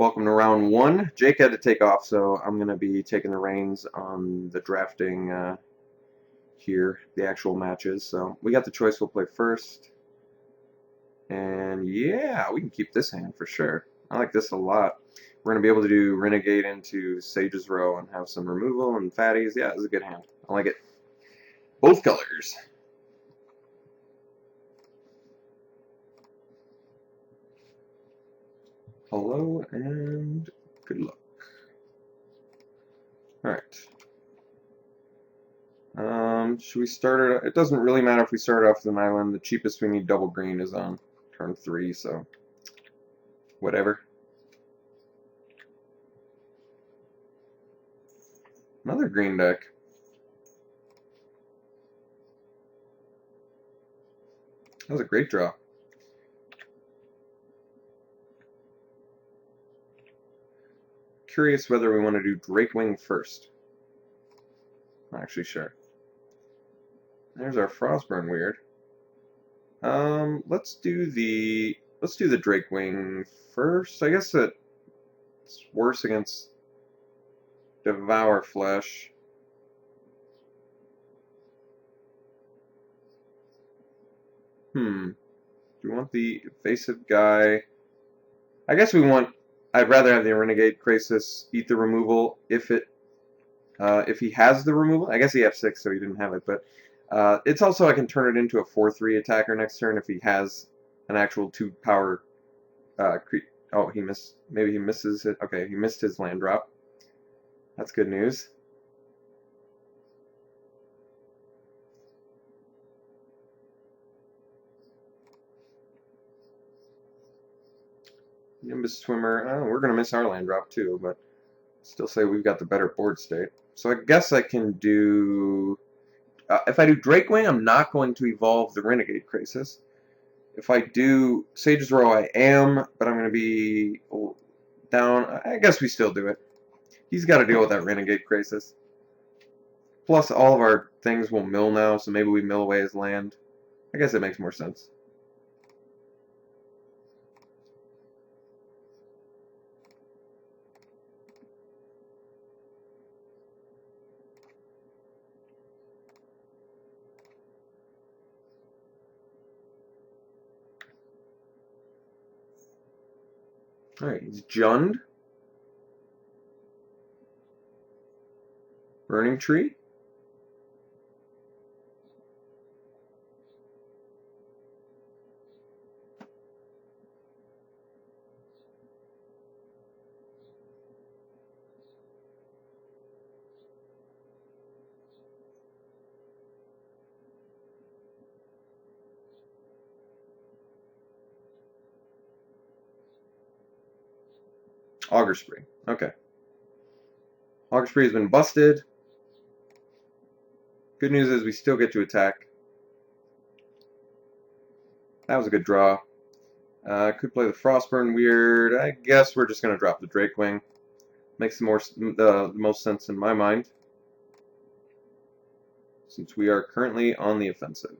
Welcome to round one. Jake had to take off, so I'm going to be taking the reins on the drafting here, the actual matches. So we got the choice. We'll play first. And yeah, we can keep this hand for sure. I like this a lot. We're going to be able to do Renegade into Sage's Row and have some removal and fatties. Yeah, this is a good hand. I like it. Both colors. Hello and good luck. Alright. Should we start it? It doesn't really matter if we start off with an island. The cheapest we need double green is on turn 3, so whatever. Another green deck. That was a great draw. Curious whether we want to do Drakewing first. Not actually sure. There's our Frostburn weird. Let's do the Drakewing first. I guess it's worse against Devour Flesh. Do we want the evasive guy? I guess we want. I'd rather have the Renegade Krasis eat the removal if he has the removal. I guess he F6, so he didn't have it, but it's also I can turn it into a 4/3 attacker next turn if he has an actual 2 power. Oh, he missed. Maybe he misses it. Okay, he missed his land drop. That's good news. Nimbus Swimmer. Oh, we're gonna miss our land drop too, but still say we've got the better board state. So I guess I can do. If I do Drakewing, I'm not going to evolve the Renegade Krasis. If I do Sage's Row, I am, but I'm going to be down. I guess we still do it. He's got to deal with that Renegade Krasis. Plus, all of our things will mill now, so maybe we mill away his land. I guess it makes more sense. Alright, he's Jund. Burning Tree. Auger Spree. Okay. Auger Spree has been busted. Good news is we still get to attack. That was a good draw. Could play the Frostburn weird. I guess we're just going to drop the Drakewing. Makes the most sense in my mind, since we are currently on the offensive.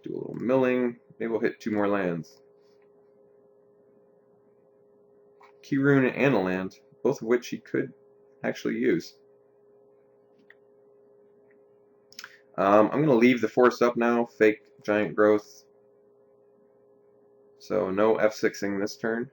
Do a little milling. Maybe we'll hit 2 more lands. Keyrune and a land, both of which he could actually use. I'm going to leave the forest up now. Fake giant growth. So no F6ing this turn.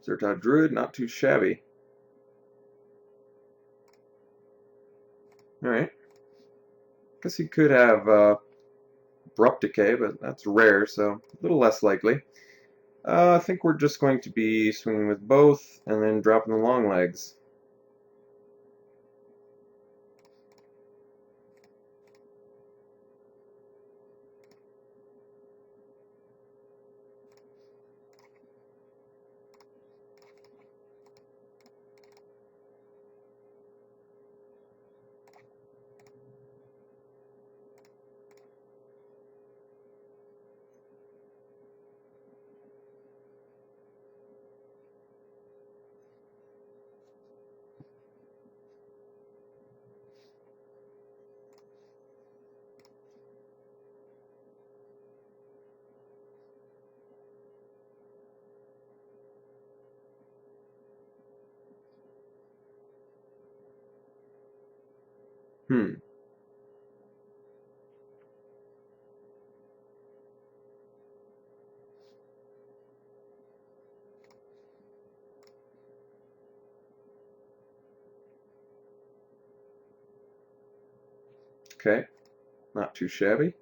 Zerta Druid, not too shabby. Alright. Guess he could have Abrupt Decay, but that's rare, so a little less likely. I think we're just going to be swinging with both, and then dropping the long legs. Hmm. Okay. Not too shabby.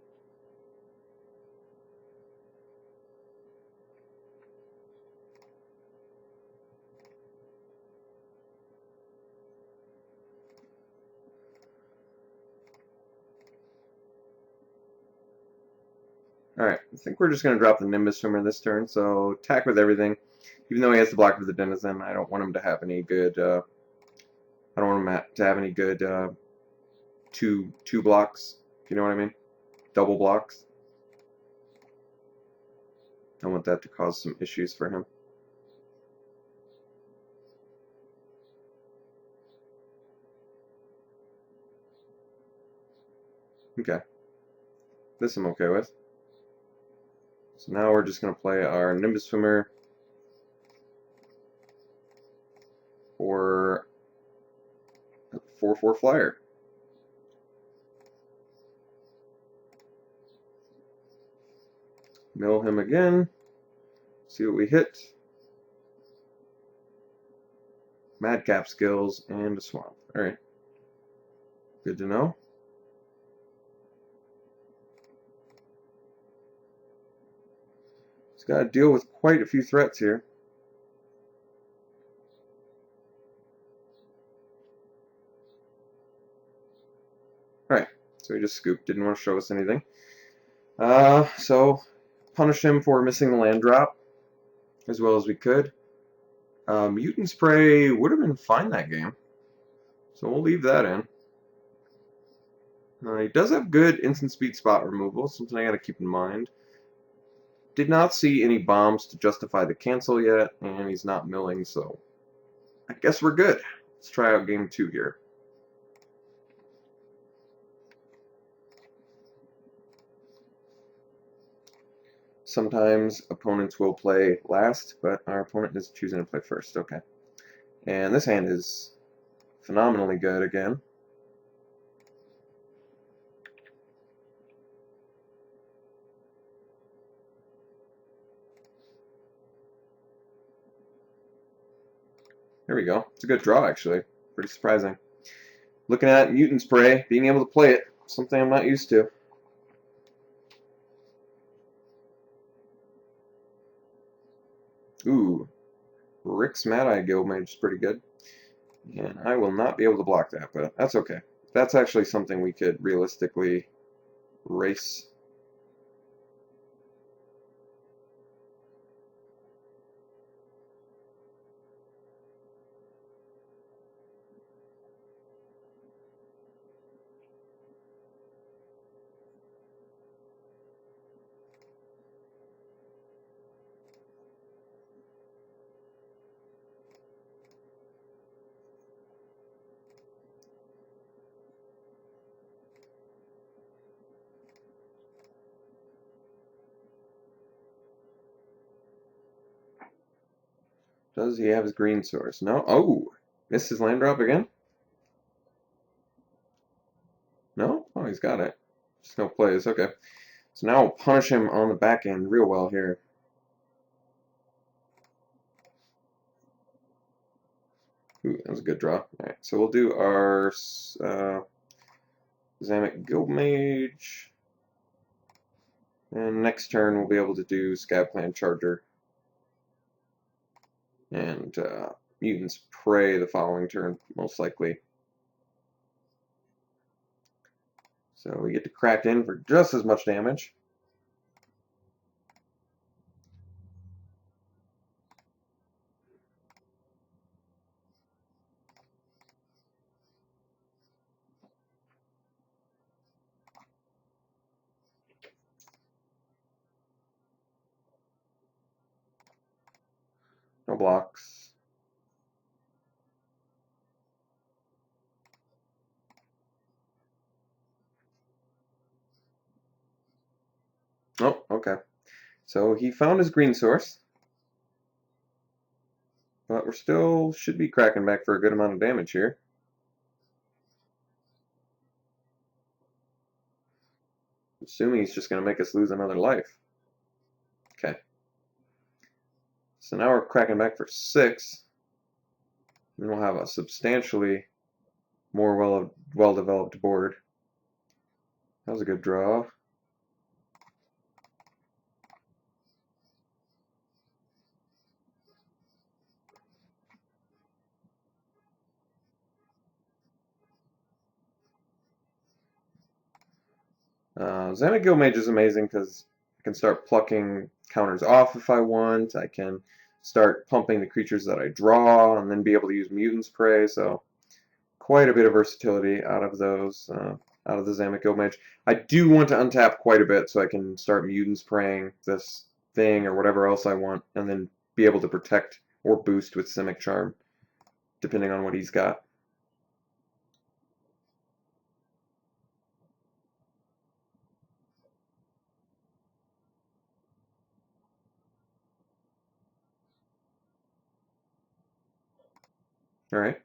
Alright, I think we're just going to drop the Nimbus Swimmer this turn, so attack with everything. Even though he has to block with the Denizen, I don't want him to have any good, I don't want him to have any good, two blocks, if you know what I mean. Double blocks. I want that to cause some issues for him. Okay. This I'm okay with. So now we're just going to play our Nimbus Swimmer or 4/4 Flyer. Mill him again. See what we hit. Madcap skills and a swamp. Alright. Good to know. He's got to deal with quite a few threats here. Alright, so he just scooped, didn't want to show us anything. So punish him for missing the land drop as well as we could. Mutant Spray would have been fine that game, so we'll leave that in. He does have good instant speed spot removal, something I gotta keep in mind. Did not see any bombs to justify the cancel yet, and he's not milling, so I guess we're good. Let's try out game 2 here. Sometimes opponents will play last, but our opponent is choosing to play first. Okay. And this hand is phenomenally good again. There we go. It's a good draw, actually. Pretty surprising. Looking at Mutant Spray, being able to play it, something I'm not used to. Ooh, Rick's Mad-Eye Guildmage is pretty good. And I will not be able to block that, but that's okay. That's actually something we could realistically race. Does he have his green source? No. Oh, missed his land drop again? No? Oh, he's got it. Just no plays. Okay. So now we'll punish him on the back end real well here. Ooh, that was a good draw. Alright, so we'll do our Zamek Guildmage. And next turn we'll be able to do Scab Clan Charger. And Mutants Prey the following turn, most likely. So we get to crack in for just as much damage. No blocks. Oh, okay. So he found his green source. But we're still should be cracking back for a good amount of damage here. Assuming he's just going to make us lose another life. Okay. So now we're cracking back for 6. And we'll have a substantially more well-developed board. That was a good draw. Xana Guildmage is amazing because I can start plucking counters off if I want. I can start pumping the creatures that I draw and then be able to use Mutant's Prey. So quite a bit of versatility out of those, out of the Zamek Guildmage. I do want to untap quite a bit so I can start Mutant's Praying this thing or whatever else I want, and then be able to protect or boost with Simic Charm, depending on what he's got. All right.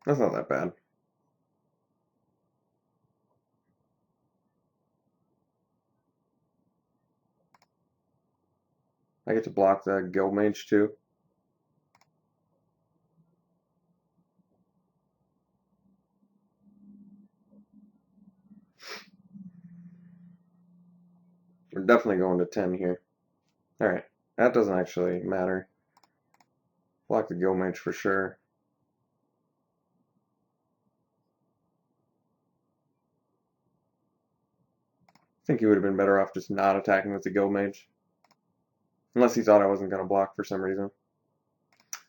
That's not that bad. I get to block the Guildmage too. We're definitely going to 10 here. Alright, that doesn't actually matter. Block the Guildmage for sure. I think he would have been better off just not attacking with the Guildmage. Unless he thought I wasn't going to block for some reason.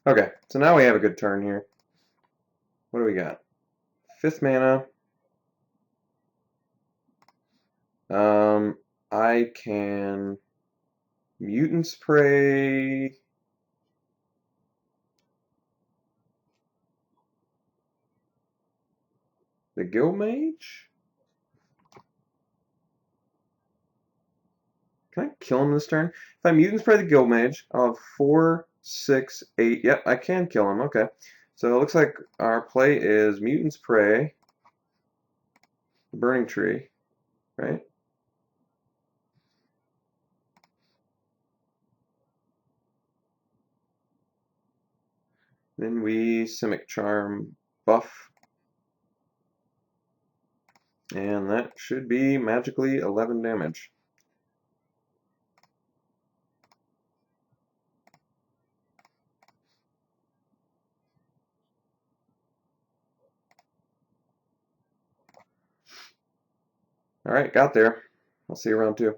Okay, so now we have a good turn here. What do we got? 5th mana. I can Mutant Spray. The Guildmage? Can I kill him this turn? If I Mutant Spray the Guildmage, I'll have 4, 6, 8. Yep, I can kill him. Okay. So it looks like our play is Mutant Spray, Burning Tree, right? Then we Simic Charm buff. And that should be magically 11 damage. Alright, got there. I'll see you around 2.